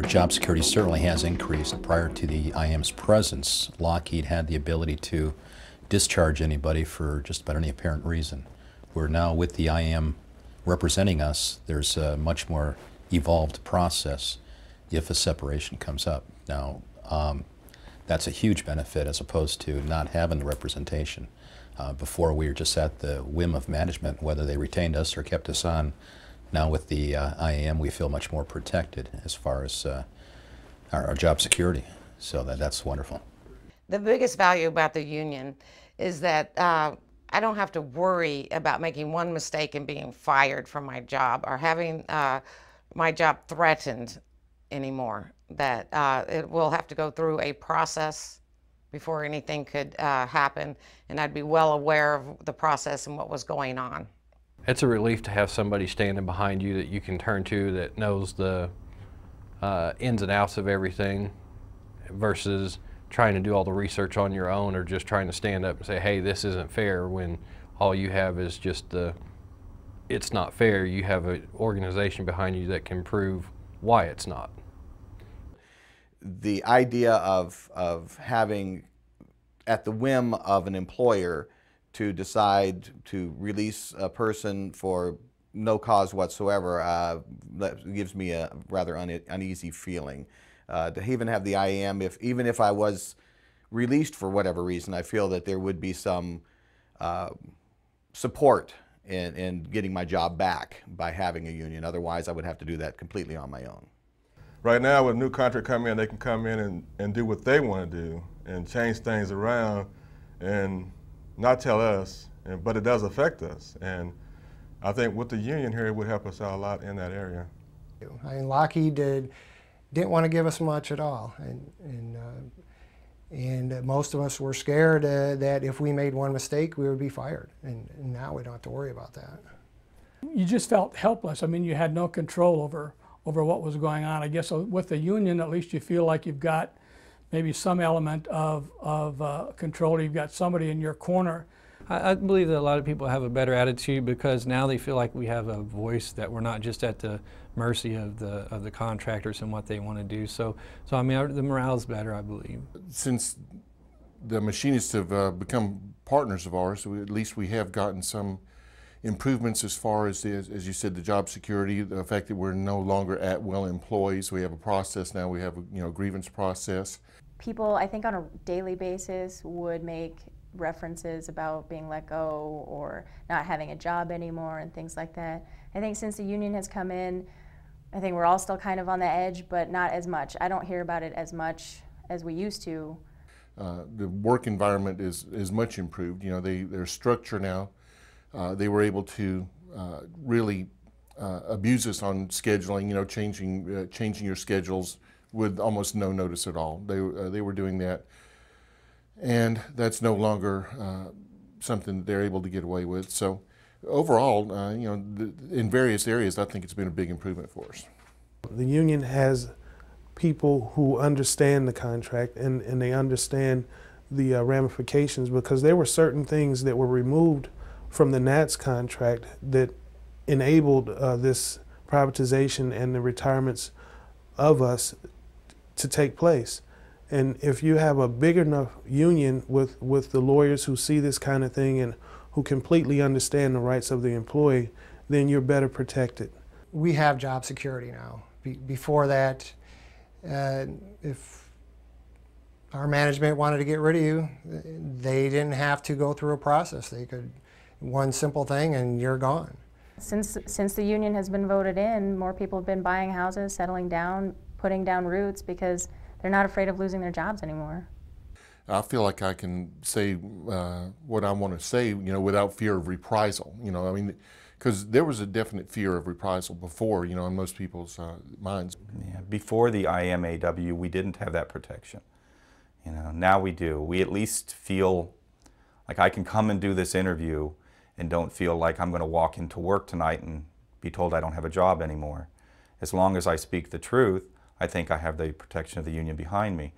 Our job security certainly has increased. Prior to the IAM's presence, Lockheed had the ability to discharge anybody for just about any apparent reason. Where now with the IAM representing us, there's a much more evolved process if a separation comes up. Now, that's a huge benefit as opposed to not having the representation. Before we were just at the whim of management, whether they retained us or kept us on. Now with the IAM, we feel much more protected as far as our job security. So that's wonderful. The biggest value about the union is that I don't have to worry about making one mistake and being fired from my job or having my job threatened anymore. That it will have to go through a process before anything could happen, and I'd be well aware of the process and what was going on. It's a relief to have somebody standing behind you that you can turn to that knows the ins and outs of everything versus trying to do all the research on your own or just trying to stand up and say, hey, this isn't fair, when all you have is just it's not fair. You have an organization behind you that can prove why it's not. The idea of having, at the whim of an employer, to decide to release a person for no cause whatsoever, that gives me a rather uneasy feeling. To even have the IAM, even if I was released for whatever reason, I feel that there would be some support in getting my job back by having a union. Otherwise, I would have to do that completely on my own. Right now, with a new contract come in, they can come in and do what they want to do and change things around and not tell us, but it does affect us. And I think with the union here, it would help us out a lot in that area. I mean, Lockheed didn't want to give us much at all. And most of us were scared that if we made one mistake, we would be fired. And now we don't have to worry about that. You just felt helpless. I mean, you had no control over what was going on. I guess with the union, at least you feel like you've got maybe some element of control. You've got somebody in your corner. I believe that a lot of people have a better attitude because now they feel like we have a voice, that we're not just at the mercy of the contractors and what they want to do. So I mean, the morale is better, I believe. Since the machinists have become partners of ours, at least we have gotten some improvements as far as you said, the job security, the fact that we're no longer at-will employees. We have a process now. We have a grievance process. People, I think, on a daily basis would make references about being let go or not having a job anymore and things like that. I think since the union has come in, I think we're all still kind of on the edge, but not as much. I don't hear about it as much as we used to. The work environment is much improved. You know, their structure now. They were able to really abuse us on scheduling. You know, changing your schedules with almost no notice at all. They were doing that, and that's no longer something that they're able to get away with. So overall, you know, in various areas, I think it's been a big improvement for us. The union has people who understand the contract and they understand the ramifications, because there were certain things that were removed from the NATS contract that enabled this privatization and the retirements of us to take place. And if you have a big enough union with the lawyers who see this kind of thing and who completely understand the rights of the employee, then you're better protected. We have job security now. Before that, if our management wanted to get rid of you, they didn't have to go through a process. They could, one simple thing and you're gone. Since the union has been voted in, more people have been buying houses, settling down, putting down roots because they're not afraid of losing their jobs anymore. I feel like I can say what I want to say, you know, without fear of reprisal. You know, I mean, because there was a definite fear of reprisal before, you know, in most people's minds. Yeah, before the IAMAW, we didn't have that protection. You know, now we do. We at least feel like I can come and do this interview and don't feel like I'm going to walk into work tonight and be told I don't have a job anymore. As long as I speak the truth, I think I have the protection of the union behind me.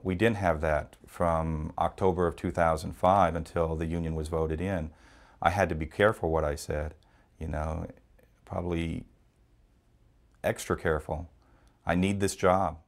We didn't have that from October of 2005 until the union was voted in. I had to be careful what I said, you know, probably extra careful I need this job.